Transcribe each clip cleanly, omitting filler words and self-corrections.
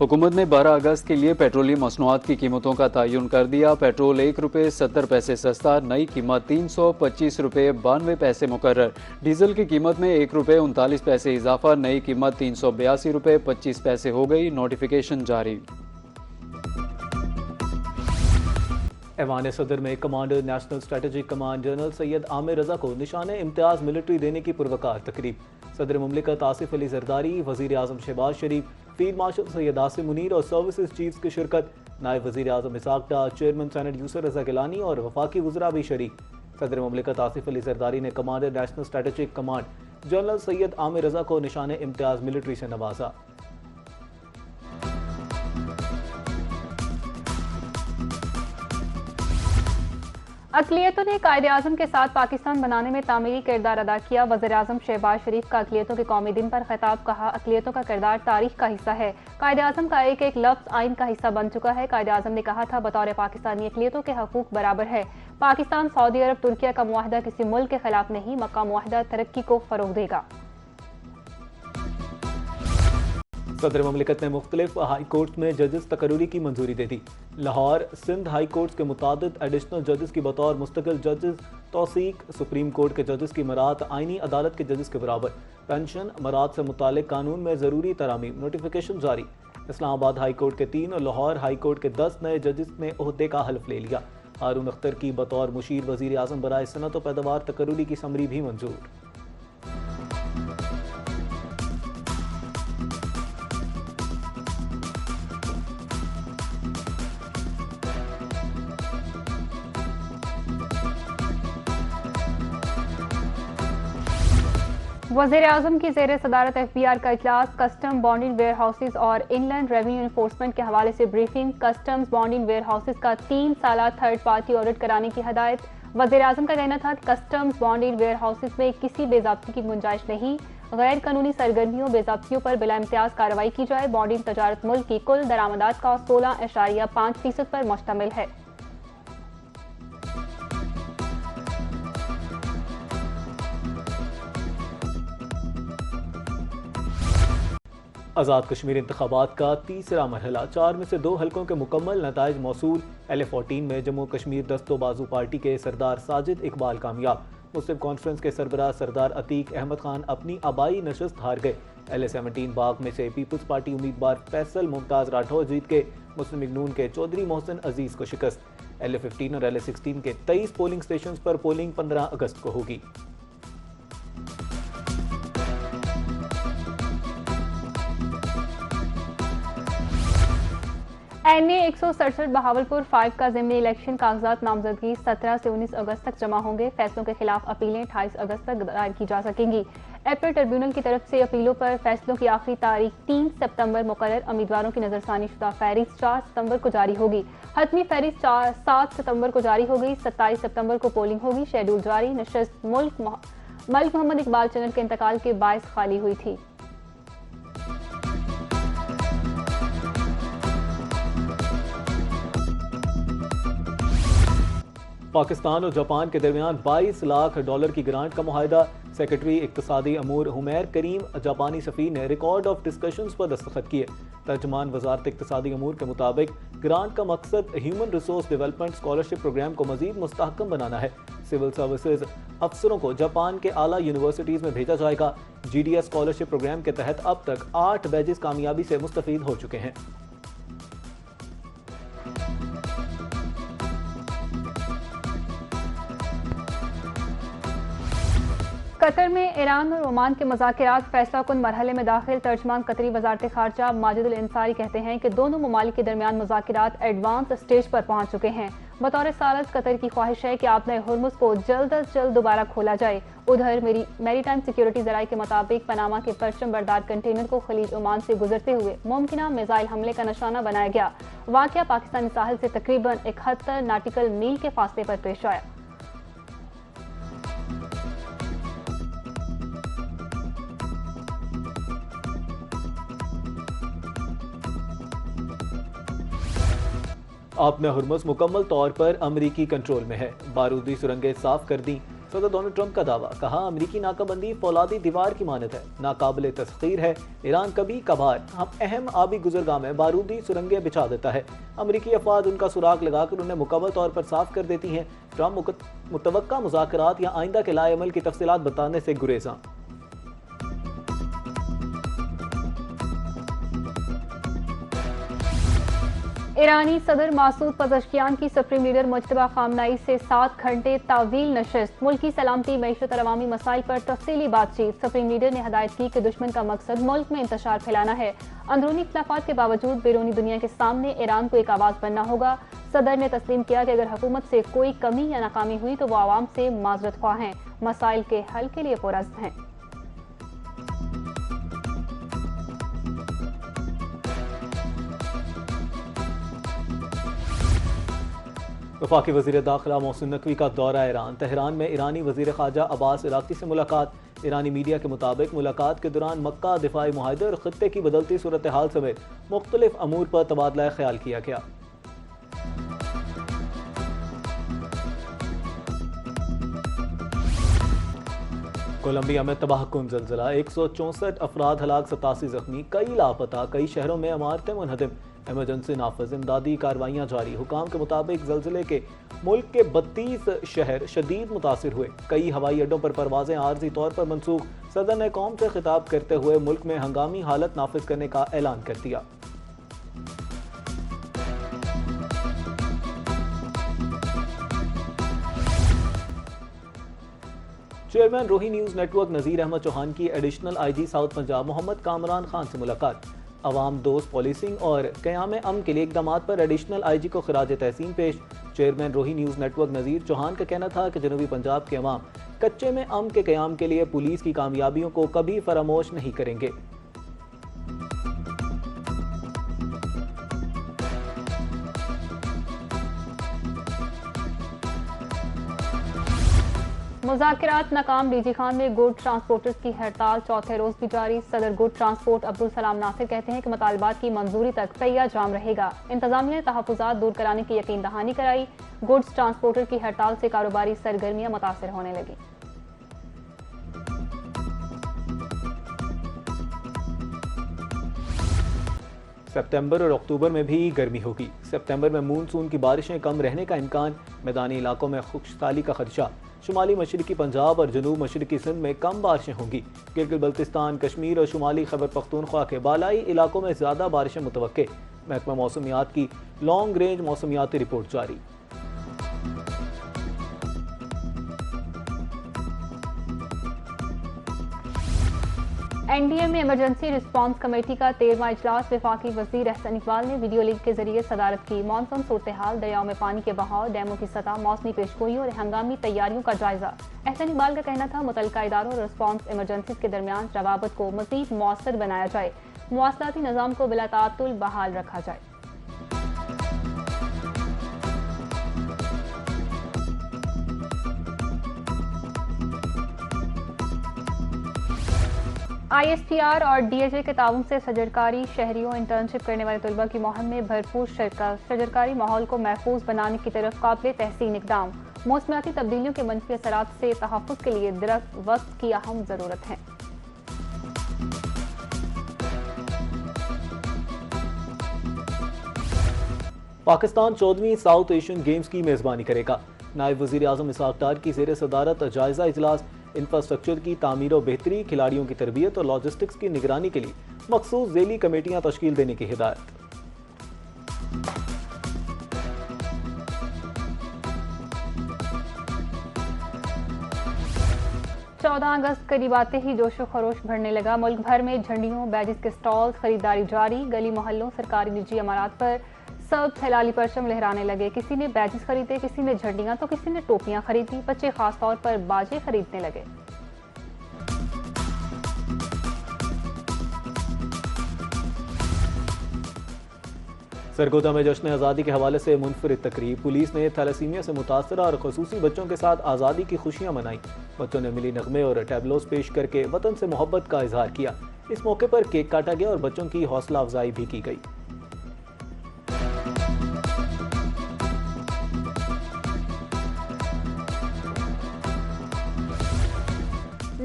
हुकूमत ने 12 अगस्त के लिए पेट्रोलियम मसनूआत की कीमतों का तयन कर दिया। पेट्रोल ₹1.70 सस्ता, नई कीमत ₹325.92 मुकर्रर। डीजल की कीमत में ₹1.39 इजाफा, नई कीमत ₹382.25 हो गई। नोटिफिकेशन जारी। ऐवान सदर में commander national strategic command general Syed Amir Raza को निशान इम्तियाज मिलिट्री देने की पुरवकार तकरीब। सदर मुमलिकत आसिफ अली जरदारी, वजीर आजम शहबाज शरीफ, फील्ड मार्शल सैयद आसिम मुनीर और सर्विसेज चीफ्स की शिरकत। नायब वजीर आजम इसाक डार, चेयरमैन सेनेट यूसुफ रजा गिलानी और वफाकी वज़रा भी शरीक। सदर मुमलिकत आसिफ अली जरदारी ने commander national strategic command general Syed Amir Raza को निशान इम्तियाज मिलिट्री से नवाजा। अक़लियतों ने कायदे आज़म के साथ पाकिस्तान बनाने में तामीरी किरदार अदा किया। वज़ीर आज़म शहबाज शरीफ का अक़लियतों के कौमी दिन पर खिताब, कहा अक़लियतों का किरदार तारीख का हिस्सा है। कायदे आज़म का एक एक लफ्ज़ आइन का हिस्सा बन चुका है। कायदे आज़म ने कहा था बतौर पाकिस्तानी अक़लियतों के हकूक़ बराबर है। पाकिस्तान, सऊदी अरब, तुर्किया का मुआहदा किसी मुल्क के खिलाफ नहीं, मक्का मुआहदा तरक्की को फ़रोग़ देगा। सदर ममलिकत ने मुख्तलिफ हाई कोर्ट में जजेस तकर्री की मंजूरी दे दी। लाहौर सिंध हाई कोर्ट के मुतादिद एडिशनल जजेस की बतौर मुस्तकिल जजेस तौसीक। सुप्रीम कोर्ट के जजेस की मरात आइनी अदालत के जजेस के बराबर। पेंशन मरात से मुतालिक कानून में ज़रूरी तरामीम, नोटिफिकेशन जारी। इस्लामाबाद हाई कोर्ट के 3 और लाहौर हाई कोर्ट के 10 नए जजेस ने ओहदे का हल्फ ले लिया। हारून अख्तर की बतौर मुशीर वज़ीर आज़म बराए सनत व पैदावार तकर्री की समरी भी मंजूर। वज़ीर आज़म की ज़ेर सदारत FBI का इजलास। कस्टम, बॉन्डिंग वेयर हाउसेज और इनलैंड रेवेन्यू इन्फोर्समेंट के हवाले से briefing. Customs, bonding warehouses का 3 साला थर्ड पार्टी ऑडिट कराने की हदायत। वज़ीर आज़म का कहना था कि कस्टम्स, बॉन्डिंग वेयर हाउसेज में किसी बेज़ाब्ती की गुंजाइश नहीं। गैर कानूनी सरगर्मियों, बेज़ाब्तियों पर बिला इम्तियाज कार्रवाई की जाए। बॉन्डिंग तजारत मुल्क की कुल दरामदात का 16.5% पर मुश्तमिल है। आज़ाद कश्मीर इंतखाबात का तीसरा मरहला, 4 में से 2 हलकों के मुकम्मल नताइज मौसूल। LA-14 में जम्मू कश्मीर दस्तो बाजू पार्टी के सरदार साजिद इकबाल कामयाब। मुस्लिम कॉन्फ्रेंस के सरबराह सरदार अतीक अहमद खान अपनी आबाई नशस्त हार गए। LA-17 बाग में से पीपल्स पार्टी उम्मीदवार फैसल मुमताज राठौर जीत के मुस्लिम लीग नून के चौधरी मोहसिन अजीज को शिकस्त। LA-15 और LA-16 के 23 पोलिंग स्टेशन पर पोलिंग 15 अगस्त को होगी। NA 167 बहावलपुर 5 का ज़िमनी इलेक्शन कागजात नामजदगी 17 से 19 अगस्त तक जमा होंगे। फैसलों के खिलाफ अपीलें 28 अगस्त तक दायर की जा सकेंगी। अपील ट्रिब्यूनल की तरफ से अपीलों पर फैसलों की आखिरी तारीख 3 सितंबर मुकर्रर। उम्मीदवारों की नजरसानी शुदा फहरिस्त 4 सितंबर को जारी होगी। हतमी फहरिस्त 7 सितंबर को जारी होगी। 27 सितंबर को पोलिंग होगी। शेड्यूल जारी। नशस्त मलिक मोहम्मद इकबाल चैनल के इंतकाल के बायस खाली हुई थी। पाकिस्तान और जापान के दरमियान $22 लाख की ग्रांट का मुआहदा। सेक्रेटरी इक्तसादी अमूर हुमैर करीम जापानी सफ़ीर ने रिकॉर्ड ऑफ डिस्कशंस पर दस्तखत किए। तर्जमान वजारत इक्तसादी अमूर के मुताबिक ग्रांट का मकसद human resource development scholarship programme को मजीद मुस्तहकम बनाना है। सिविल सर्विसेज अफसरों को जापान के आला यूनिवर्सिटीज़ में भेजा जाएगा। GDS स्कॉलरशिप प्रोग्राम के तहत अब तक 8 बैचेस कामयाबी से मुस्तफीद हो चुके हैं। कतर में ईरान और ओमान के मुज़ाकरात फैसला कुन मरहले में दाखिल। तर्जमान कतरी वजारत खारजा माजिद अंसारी कहते हैं कि दोनों ममालिक के दरमियान मुज़ाकरात एडवांस स्टेज पर पहुंच चुके हैं। बतौर सालस कतर की ख्वाहिश है कि आपने हुर्मुज़ को जल्द अज जल्द दोबारा खोला जाए। उधर मैरीटाइम सिक्योरिटी जराये के मुताबिक पनामा के परचम बरदार कंटेनर को खलीज ओमान से गुजरते हुए मुमकिना मिसाइल हमले का निशाना बनाया गया। वाक़या पाकिस्तानी साहिल से तकरीबन 71 नाटिकल मील के फासले पर पेश आया। आपने हुर्मुज़ मुकम्मल तौर पर अमरीकी कंट्रोल में है। बारूदी सुरंगें साफ कर दी। सदर डोनाल्ड ट्रंप का दावा, कहा अमरीकी नाकाबंदी फौलादी दीवार की मानद है, नाकाबिले तस्खीर है। ईरान कभी कभार हम अहम आबी गुजरगाह में बारूदी सुरंगें बिछा देता है। अमरीकी अफवाद उनका सुराग लगाकर उन्हें मुकम्मल तौर पर साफ कर देती हैं। ट्रंप मुतवक्का मुज़ाकरात या आइंदा के लाए अमल की तफसीलात बताने से गुरेज़ां। ईरानी सदर मासूद पज़ेश्कियान की सुप्रीम लीडर मुज्तबा खामनाई से 7 घंटे तावील नशिस्त। मुल्की सलामती, मईशत और अवामी मसाइल पर तफसीली बातचीत। सुप्रीम लीडर ने हदायत की कि दुश्मन का मकसद मुल्क में इंतशार फैलाना है। अंदरूनी इख्तिलाफात के बावजूद बैरूनी दुनिया के सामने ईरान को एक आवाज़ बनना होगा। सदर ने तस्लीम किया कि अगर हुकूमत से कोई कमी या नाकामी हुई तो वो आवाम से माजरत ख्वाह हैं, मसाइल के हल के लिए पुरअज़्म हैं। वफाकी वज़ीर दाखिला मोहसिन नकवी का दौरा ईरान। तेहरान में ईरानी वज़ीर ख़ारजा अब्बास इराक़ी से मुलाकात। ईरानी मीडिया के मुताबिक मुलाकात के दौरान मक्का, दिफाई मुआहदे और ख़ित्ते की बदलती सूरत हाल समेत मुख्तलिफ अमूर पर तबादला ख्याल किया गया। कोलंबिया में तबाहकुन ज़लज़ला, 164 अफराद हलाक, 87 जख्मी, कई लापता, कई शहरों में इमारतें मुनहदिम। एमरजेंसी नाफिज, इमदादी कार्रवाइयाँ जारी। हुकाम के मुताबिक ज़लज़ले के मुल्क के 32 शहर शदीद मुतासिर हुए। कई हवाई अड्डों पर परवाजें आर्जी तौर पर मनसूख। सदर ने कौम से खिताब करते हुए मुल्क में हंगामी हालत नाफिज करने का ऐलान कर दिया। Chairman Rohi news network Nazir Ahmed Chauhan की additional IG south Punjab Mohammad Kamran Khan से मुलाकात। अवाम दोस्त पॉलिसिंग और क़याम अमन के लिए इक़दामात पर एडिशनल IG को खिराज तहसीन पेश। चेयरमैन रोही न्यूज़ नेटवर्क नज़ीर चौहान का कहना था कि जनूबी पंजाब के अवाम कच्चे में अमन के क़याम के लिए पुलिस की कामयाबियों को कभी फरामोश नहीं करेंगे। मुज़ाकरात नाकाम। डीजी खान में गुड ट्रांसपोर्टर्स की हड़ताल चौथे रोज भी जारी। सदर गुड ट्रांसपोर्ट अब्दुल सलाम नासिर कहते हैं कि मुतालबात की मंजूरी तक पहिया जाम रहेगा। इंतजामिया ने तहफ़्फ़ुज़ात दूर कराने की यकीन दहानी कराई। गुड्स ट्रांसपोर्टर की हड़ताल से कारोबारी सरगर्मियां मुतासर होने लगी। सितंबर और अक्टूबर में भी गर्मी होगी। सितंबर में मानसून की बारिशें कम रहने का इम्कान। मैदानी इलाकों में खुश्कसाली का खदशा। शुमाली मशरकी पंजाब और जनूब मशरकी सिंध में कम बारिशें होंगी। गिलगित बल्तिस्तान, कश्मीर और शुमाली खैबर पख्तूनख्वा के बालाई इलाकों में ज़्यादा बारिशें मुतवक्के। महकमा मौसमियात की लॉन्ग रेंज मौसमियाती रिपोर्ट जारी। NDA में इमरजेंसी रिस्पांस कमेटी का 13वां इजलास। वफाकी वजीर एहसन इकबाल ने वीडियो लिंक के जरिए सदारत की। मानसून सूरत हाल, दरियाओं में पानी के बहाव, डैमों की सतह, मौसमी पेशगोई और हंगामी तैयारियों का जायजा। एहसन इकबाल का कहना था मुतल्लिका इदारों और रिस्पांस एमरजेंसी के दरमियान रवाबत को मजीद मौसर बनाया जाए, मुवासलाती निज़ाम को बिला ताअत्तुल बहाल रखा जाए। ISTR और DHA के ताउन से शजरकारी शहरियों इंटर्नशिप करने वाले तलबा की मुहिम में भरपूर शिरकत। शजरकारी माहौल को महफूज बनाने की तरफ काबिल तहसीन इक़दाम। मौसमियाती तब्दीलियों के मनफी असरात से तहफ़्फ़ुज़ के लिए दरख्त वक्त की अहम ज़रूरत है। पाकिस्तान 14वीं साउथ एशियन गेम्स की मेज़बानी करेगा। नायब वज़ीर आज़म इसहाक़ डार की ज़ेर सदारत जायज़ा इजलास। इंफ्रास्ट्रक्चर की तामीर और बेहतरी, खिलाड़ियों की तरबियत और लॉजिस्टिक्स की निगरानी के लिए मखसूस ज़ेली कमेटियां तश्कील देने की हिदायत। चौदह अगस्त करीब आते ही जोशो खरोश बढ़ने लगा। मुल्क भर में झंडियों, बैजिस के स्टॉल, खरीदारी जारी। गली मोहल्लों, सरकारी निजी इमारत पर सब थैलाली परचम लहराने लगे। किसी ने बैजिस खरीदे, किसी ने झंडियां तो किसी ने टोपियां खरीदी। बच्चे खास तौर पर बाजे खरीदने लगे। सरगोदा में जश्न आज़ादी के हवाले से मुनफरिद तकरीब। पुलिस ने थैलेसीमिया से मुतासरा और खसूसी बच्चों के साथ आज़ादी की खुशियां मनाई। बच्चों ने मिली नगमे और टैबलोस पेश करके वतन से मोहब्बत का इजहार किया। इस मौके पर केक काटा गया और बच्चों की हौसला अफजाई भी की गई।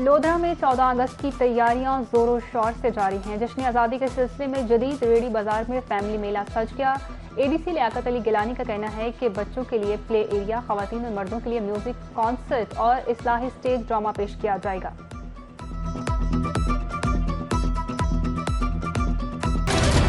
लोधरा में 14 अगस्त की तैयारियां जोरों शोर से जारी हैं। जश्न आज़ादी के सिलसिले में जदीद रेडी बाजार में फैमिली मेला सज गया। एडीसी लियाकत अली गिलानी का कहना है कि बच्चों के लिए प्ले एरिया, खवातीन और मर्दों के लिए म्यूजिक कॉन्सर्ट और इस्लाही स्टेज ड्रामा पेश किया जाएगा।